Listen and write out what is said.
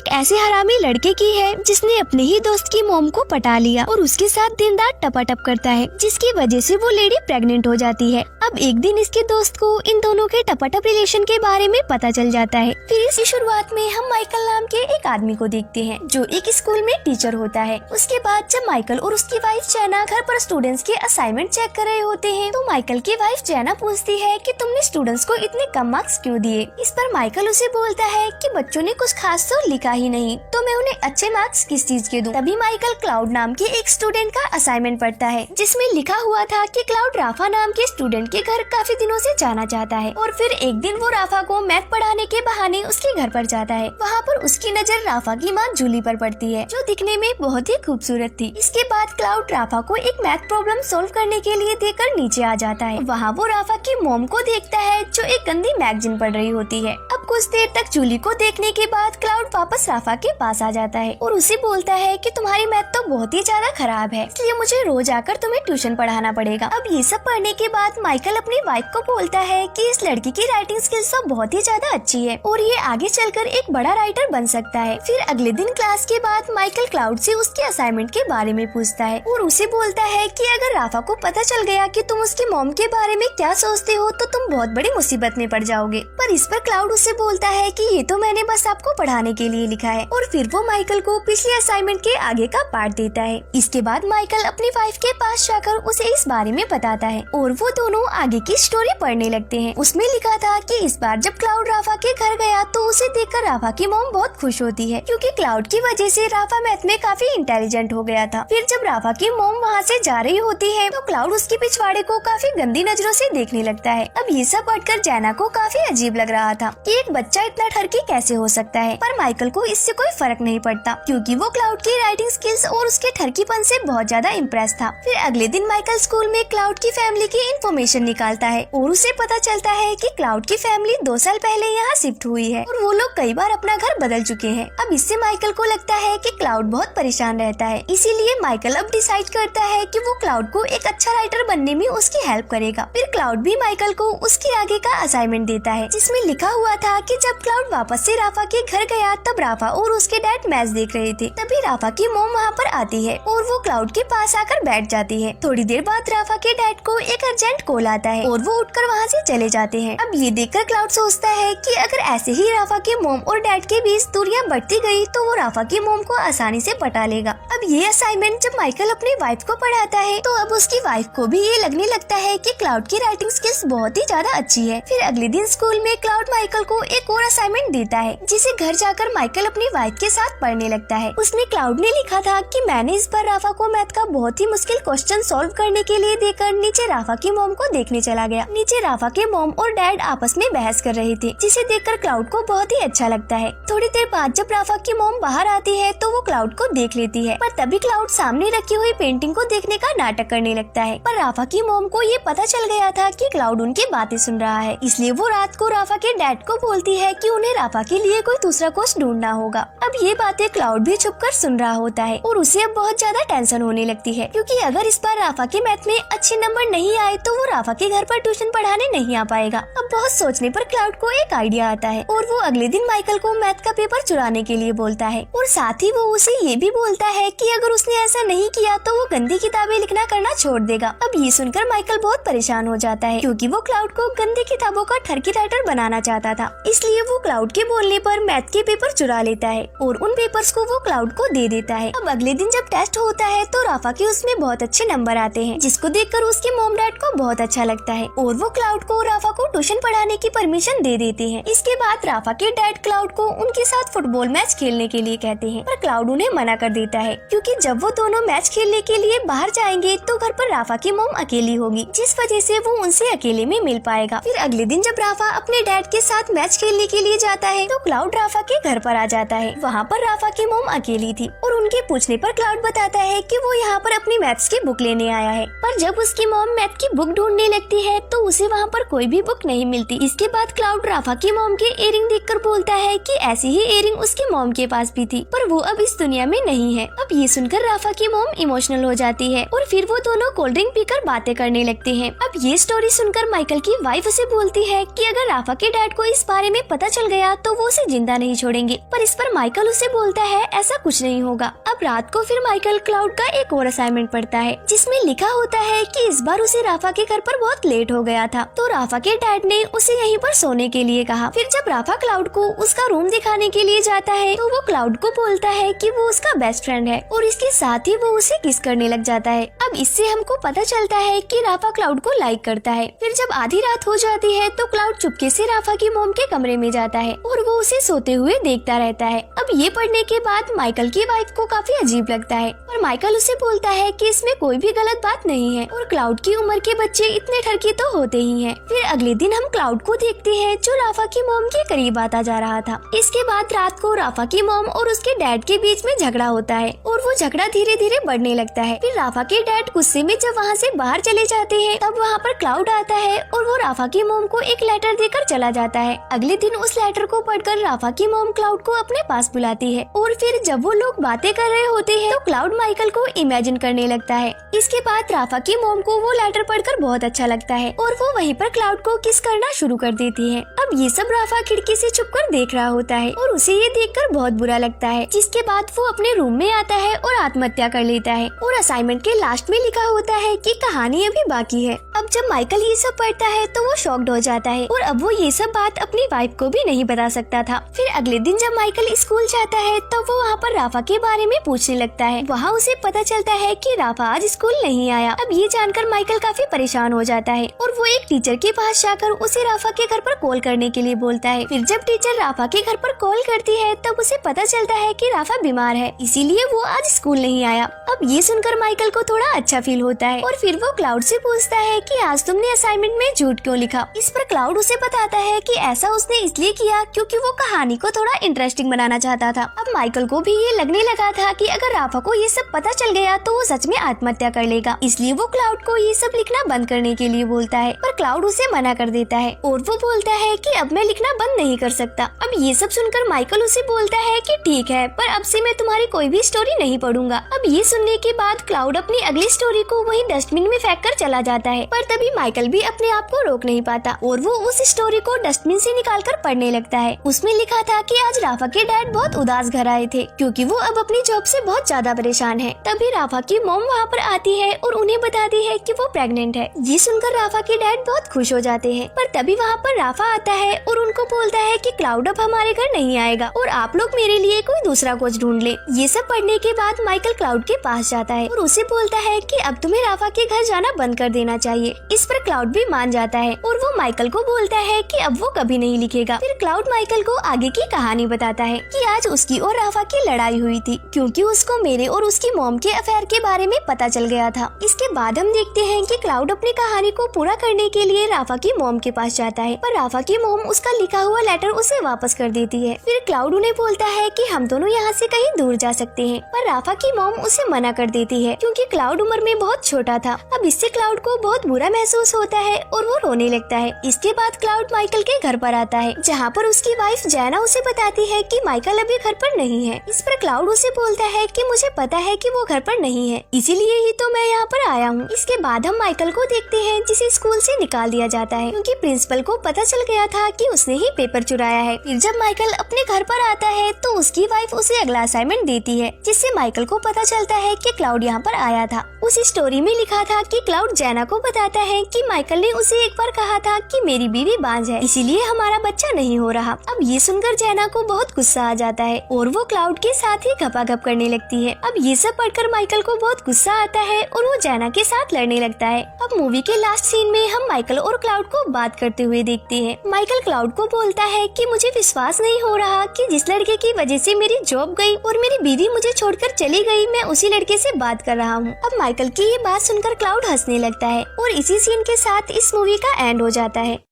एक ऐसे हरामी लड़के की है जिसने अपने ही दोस्त की मॉम को पटा लिया और उसके साथ दिन रात टपाटप करता है, जिसकी वजह से वो लेडी प्रेग्नेंट हो जाती है। अब एक दिन इसके दोस्त को इन दोनों के टपाटप रिलेशन के बारे में पता चल जाता है। फिर इसकी शुरुआत में हम माइकल नाम के एक आदमी को देखते हैं जो एक स्कूल में टीचर होता है। उसके बाद जब माइकल और उसकी वाइफ जैना घर पर स्टूडेंट्स के असाइनमेंट चेक कर रहे होते हैं तो माइकल की वाइफ जैना पूछती है कि तुमने स्टूडेंट्स को इतने कम मार्क्स क्यों दिए। इस पर माइकल उसे बोलता है कि बच्चों ने कुछ खास तो लिखा ही नहीं, तो मैं उन्हें अच्छे मार्क्स किस चीज के दूं। तभी माइकल क्लाउड नाम के एक स्टूडेंट का असाइनमेंट पढ़ता है जिसमें लिखा हुआ था कि क्लाउड राफा नाम के स्टूडेंट के घर काफी दिनों से जाना चाहता है और फिर एक दिन वो राफा को मैथ पढ़ाने के बहाने उसके घर पर जाता है। वहाँ पर उसकी नजर राफा की माँ जूली पर पड़ती है जो दिखने में बहुत ही खूबसूरत थी। इसके बाद क्लाउड राफा को एक मैथ प्रॉब्लम सोल्व करने के लिए देकर नीचे आ जाता है। वहाँ वो राफा की मॉम को देखता है जो एक गंदी मैगजीन पढ़ रही होती है। अब कुछ देर तक जूली को देखने के बाद क्लाउड वापस राफा के पास आ जाता है और उसे बोलता है कि तुम्हारी मैथ तो बहुत ही ज्यादा खराब है, इसलिए मुझे रोज आकर तुम्हें ट्यूशन पढ़ाना पड़ेगा। अब ये सब पढ़ने के बाद माइकल अपनी वाइफ को बोलता है कि इस लड़की की राइटिंग स्किल्स तो बहुत ही ज्यादा अच्छी है और ये आगे चलकर एक बड़ा राइटर बन सकता है। फिर अगले दिन क्लास के बाद माइकल क्लाउड से उसके असाइनमेंट के बारे में पूछता है और उसे बोलता है कि अगर राफा को पता चल गया कि तुम उसकी मॉम के बारे में क्या सोचते हो तो तुम बहुत बड़ी मुसीबत में पड़ जाओगे। पर इस पर क्लाउड उसे बोलता है कि ये तो मैंने बस आपको पढ़ाने के लिए लिखा है और फिर वो माइकल को पिछले असाइनमेंट के आगे का पार्ट देता है। इसके बाद माइकल अपनी वाइफ के पास जाकर उसे इस बारे में बताता है और वो दोनों आगे की स्टोरी पढ़ने लगते हैं। उसमें लिखा था कि इस बार जब क्लाउड राफा के घर गया तो उसे देखकर राफा की मॉम बहुत खुश होती है क्योंकि क्लाउड की वजह से राफा मैथ में काफी इंटेलिजेंट हो गया था। फिर जब राफा की मॉम वहाँ से जा रही होती है तो क्लाउड उसके पिछवाड़े को काफी गंदी नजरों से देखने लगता है। अब ये सब पढ़कर जैना को काफी अजीब लग रहा था कि एक बच्चा इतना ठरकी कैसे हो सकता है, पर माइकल को इससे कोई फर्क नहीं पड़ता क्योंकि वो क्लाउड की राइटिंग स्किल्स और उसके ठरकीपन से बहुत ज्यादा इम्प्रेस था। फिर अगले दिन माइकल स्कूल में क्लाउड की फैमिली की इन्फॉर्मेशन निकालता है और उसे पता चलता है कि क्लाउड की फैमिली 2 साल पहले यहाँ शिफ्ट हुई है और वो लोग कई बार अपना घर बदल चुके हैं। अब इससे माइकल को लगता है कि क्लाउड बहुत परेशान रहता है, इसीलिए माइकल अब डिसाइड करता है कि वो क्लाउड को एक अच्छा राइटर बनने में उसकी हेल्प करेगा। फिर क्लाउड भी माइकल को उसके आगे का असाइनमेंट देता है जिसमें लिखा हुआ था कि जब क्लाउड वापस से राफा के घर गया तब राफा और उसके डैड मैच देख रहे थे। तभी राफा की मॉम वहाँ पर आती है और वो क्लाउड के पास आकर बैठ जाती है। थोड़ी देर बाद राफा के डैड को एक अर्जेंट कॉल आता है और वो उठकर वहाँ से चले जाते हैं। अब ये देखकर क्लाउड सोचता है कि अगर ऐसे ही राफा के मॉम और डैड के बीच दूरियां बढ़ती गई तो वो राफा की मॉम को आसानी से पटा लेगा। अब ये असाइनमेंट जब माइकल अपनी वाइफ को पढ़ाता है तो अब उसकी वाइफ को भी ये लगने लगता है कि क्लाउड की राइटिंग स्किल्स बहुत ही ज्यादा अच्छी है। फिर अगले दिन स्कूल में क्लाउड माइकल को एक और असाइनमेंट देता है जिसे घर जाकर माइकल अपनी वाइफ के साथ पढ़ने लगता है। उसमें क्लाउड ने लिखा था कि मैंने इस बार राफा को मैथ का बहुत ही मुश्किल क्वेश्चन सॉल्व करने के लिए देकर नीचे राफा की मॉम को देखने चला गया। नीचे राफा के मॉम और डैड आपस में बहस कर रहे थे जिसे देखकर क्लाउड को बहुत ही अच्छा लगता है। थोड़ी देर बाद जब राफा की मॉम बाहर आती है तो वो क्लाउड को देख लेती है, पर तभी क्लाउड सामने रखी हुई पेंटिंग को देखने का नाटक करने लगता है। पर राफा की मॉम को ये पता चल गया था कि क्लाउड उनकी बातें सुन रहा है, इसलिए वो रात को राफा के डैड को बोलती है कि उन्हें राफा के लिए कोई दूसरा कोच ढूंढना होगा। अब ये बातें क्लाउड भी छुपकर सुन रहा होता है और उसे अब बहुत ज्यादा टेंशन होने लगती है क्योंकि अगर इस बार राफा के मैथ में अच्छे नंबर नहीं आए तो वो राफा के घर पर ट्यूशन पढ़ाने नहीं आ पाएगा। अब बहुत सोचने पर क्लाउड को एक आइडिया आता है और वो अगले दिन माइकल को मैथ का पेपर चुराने के लिए बोलता है और साथ ही वो उसे ये भी बोलता है कि अगर उसने ऐसा नहीं किया तो वो गंदी किताबें लिखना करना छोड़ देगा। अब ये सुनकर माइकल बहुत परेशान हो जाता है क्योंकि वो क्लाउड को गंदी किताबों का ठरकी राइटर बनाना चाहता था, इसलिए वो क्लाउड के बोलने पर मैथ के पेपर चुरा लेता है और उन पेपर्स को वो क्लाउड को दे देता है। अब अगले दिन जब टेस्ट होता है तो राफा के उसमें बहुत अच्छे नंबर आते हैं जिसको देखकर उसके मॉम डैड को बहुत अच्छा लगता है और वो क्लाउड को राफा को ट्यूशन पढ़ाने की परमिशन दे देते हैं। इसके बाद राफा के डैड क्लाउड को उनके साथ फुटबॉल मैच खेलने के लिए कहते हैं, पर क्लाउड उन्हें मना कर देता है क्योंकि जब वो दोनों मैच खेलने के लिए बाहर जाएंगे तो घर पर राफा की मॉम अकेली होगी, जिस वजह से वो उनसे अकेले में मिल पाएगा। फिर अगले दिन जब राफा अपने डैड के साथ मैच खेलने के लिए जाता है तो क्लाउड राफा के घर पर आ जाता है। वहाँ पर राफा की मॉम अकेली थी और उनके पूछने पर क्लाउड बताता है कि वो यहाँ पर अपनी मैथ्स की बुक लेने आया है, पर जब उसकी मॉम मैथ की बुक ढूंढने लगती है तो उसे वहाँ पर कोई भी बुक नहीं मिलती। इसके बाद क्लाउड राफा की मॉम के इयरिंग देखकर बोलता है कि ऐसी ही इयररिंग उसकी मॉम के पास भी थी, पर वो अब इस दुनिया में नहीं है। अब ये सुनकर राफा की मॉम इमोशनल हो जाती है और फिर वो दोनों कोल्ड ड्रिंक पीकर बातें करने लगते हैं। अब ये स्टोरी सुनकर माइकल की वाइफ उसे बोलती है कि अगर राफा के डैड को इस बारे में पता चल गया तो वो उसे जिंदा नहीं छोड़ेंगे, पर इस पर माइकल उसे बोलता है ऐसा कुछ नहीं होगा। अब रात को फिर माइकल क्लाउड का एक और असाइनमेंट पढ़ता है जिसमें लिखा होता है कि इस बार उसे राफा के घर पर बहुत लेट हो गया था, तो राफा के डैड ने उसे यहीं पर सोने के लिए कहा। फिर जब राफा क्लाउड को उसका रूम दिखाने के लिए जाता है तो वो क्लाउड को बोलता है कि वो उसका बेस्ट फ्रेंड है और इसके साथ ही वो उसे किस करने लग जाता है। अब इससे हमको पता चलता है कि राफा क्लाउड को लाइक करता है। फिर जब आधी रात हो जाती है तो क्लाउड चुपके से राफा की मॉम के कमरे में जाता है और वो उसे सोते हुए देखता रहता है। अब ये पढ़ने के बाद माइकल की वाइफ को काफी अजीब लगता है और माइकल उसे बोलता है कि इसमें कोई भी गलत बात नहीं है और क्लाउड की उम्र के बच्चे इतने ठरकी तो होते ही हैं। फिर अगले दिन हम क्लाउड को देखते हैं जो राफा की मॉम के करीब आता जा रहा था। इसके बाद रात को राफा की मॉम और उसके डैड के बीच में झगड़ा होता है और वो झगड़ा धीरे धीरे बढ़ने लगता है। फिर राफा के डैड गुस्से में जब वहाँ से बाहर चले जाते हैं तब वहाँ पर क्लाउड आता है और वो राफा की मॉम को एक लेटर देकर चला जाता है। अगले दिन उस लेटर को पढ़कर राफा की मॉम क्लाउड को अपने पास बुलाती है और फिर जब वो लोग बातें कर रहे होते हैं तो क्लाउड माइकल को इमेजिन करने लगता है। इसके बाद राफा की मॉम को वो लेटर पढ़कर बहुत अच्छा लगता है और वो वहीं पर क्लाउड को किस करना शुरू कर देती है। अब ये सब राफा खिड़की से छुपकर देख रहा होता है और उसे ये देखकर बहुत बुरा लगता है, जिसके बाद वो अपने रूम में आता है और आत्महत्या कर लेता है। और असाइनमेंट के लास्ट में लिखा होता है कि कहानी अभी बाकी है। अब जब माइकल ये सब पढ़ता है तो वो शॉक्ड हो जाता है और अब वो ये सब बात अपनी वाइफ को भी नहीं बता सकता था। फिर अगले दिन जब माइकल स्कूल जाता है तब वो वहाँ पर राफा के बारे में पूछने लगता है। वहाँ उसे पता चलता है कि राफा आज स्कूल नहीं आया। अब ये जानकर माइकल काफी परेशान हो जाता है और वो एक टीचर के पास जाकर उसे राफा के घर पर कॉल करने के लिए बोलता है। फिर जब टीचर राफा के घर पर कॉल करती है तब उसे पता चलता है कि राफा बीमार है, इसीलिए वो आज स्कूल नहीं आया। अब ये सुनकर माइकल को थोड़ा अच्छा फील होता है और फिर वो क्लाउड से पूछता है कि आज तुमने असाइनमेंट में झूठ क्यों लिखा। इस पर क्लाउड उसे बताता है कि ऐसा उसने इसलिए किया क्योंकि वो कहानी को थोड़ा इंटरेस्टिंग बनाना चाहता था। अब माइकल को भी ये लगने लगा था कि अगर राफा को ये सब पता चल गया तो वो सच में आत्महत्या कर लेगा, इसलिए वो क्लाउड को ये सब लिखना बंद करने के लिए बोलता है, पर क्लाउड उसे मना कर देता है और वो बोलता है कि अब मैं लिखना बंद नहीं कर सकता। अब ये सब सुनकर माइकल उसे बोलता है कि ठीक है, पर अब से मैं तुम्हारी कोई भी स्टोरी नहीं पढ़ूंगा। अब ये सुनने के बाद क्लाउड अपनी अगली स्टोरी को वही डस्टबिन में फेंक कर चला जाता है, पर तभी माइकल भी अपने आप को रोक नहीं पाता और वो उस स्टोरी को डस्टबिन से निकालकर पढ़ने लगता है। उसमें लिखा था कि आज राफा के डैड बहुत उदास घर आए थे क्योंकि वो अब अपनी जॉब से बहुत ज्यादा परेशान है। तभी राफा की मॉम वहाँ पर आती है और उन्हें बताती है कि वो प्रेग्नेंट है। ये सुनकर राफा के डैड बहुत खुश हो जाते हैं, पर तभी वहाँ पर राफा आता है और उनको बोलता है कि क्लाउड अब हमारे घर नहीं आएगा और आप लोग मेरे लिए कोई दूसरा कोच ढूंढ ले। ये सब पढ़ने के बाद माइकल क्लाउड के पास जाता है और उसे बोलता है कि अब तुम्हें राफा के घर जाना बंद कर देना चाहिए। इस पर क्लाउड भी मान जाता है और वो माइकल को बोलता है कि अब वो कभी नहीं लिखेगा। फिर क्लाउड माइकल को आगे की कहानी बताता है कि आज उसकी और राफा की लड़ाई हुई थी क्योंकि उसको मेरे और उसकी मॉम के अफेयर के बारे में पता चल गया था। इसके बाद हम देखते हैं कि क्लाउड अपनी कहानी को पूरा करने के लिए राफा की मॉम के पास जाता है, पर राफा की मॉम उसका लिखा हुआ लेटर उसे वापस कर देती है। फिर क्लाउड उन्हें बोलता है कि हम दोनों यहाँ से कहीं दूर जा सकते हैं, पर राफा की मॉम उसे मना कर देती है क्योंकि क्लाउड उम्र में बहुत छोटा था। अब इससे क्लाउड को बहुत बुरा महसूस होता है और वो रोने लगता है। इसके बाद क्लाउड माइकल के घर पर आता है जहाँ पर उसकी वाइफ जैना उसे बताती है कि माइकल अभी घर पर नहीं है। इस पर क्लाउड उसे बोलता है कि मुझे पता है कि वो घर पर नहीं है, इसीलिए ही तो मैं यहाँ पर आया हूँ। इसके बाद हम माइकल को देखते हैं जिसे स्कूल से निकाल दिया जाता है क्योंकि प्रिंसिपल को पता चल गया था कि उसने ही पेपर चुराया है। फिर जब माइकल अपने घर पर आता है तो उसकी वाइफ उसे अगला असाइनमेंट देती है जिससे माइकल को पता चलता है कि क्लाउड यहाँ पर आया था। उस स्टोरी में लिखा था कि क्लाउड जैना को बताता है कि माइकल ने उसे एक बार कहा था कि मेरी बीवी बांझ है, इसीलिए हमारा बच्चा नहीं हो रहा। अब ये सुनकर जैना को बहुत गुस्सा आ जाता है और वो क्लाउड के साथ ही घपाघप करने लगती है। अब ये सब पढ़कर माइकल को बहुत गुस्सा आता है और वो जैना के साथ लड़ने लगता है। अब मूवी के लास्ट सीन में हम माइकल और क्लाउड को बात करते हुए देखते हैं। माइकल क्लाउड को बोलता है कि मुझे विश्वास नहीं हो रहा कि जिस लड़के की वजह से मेरी जॉब गई और मेरी बीवी मुझे छोड़कर चली गई, मैं उसी लड़के से बात कर रहा हूँ। अब माइकल की ये बात सुनकर क्लाउड हंसने लगता है और इसी सीन के साथ इस मूवी का एंड हो जाता है।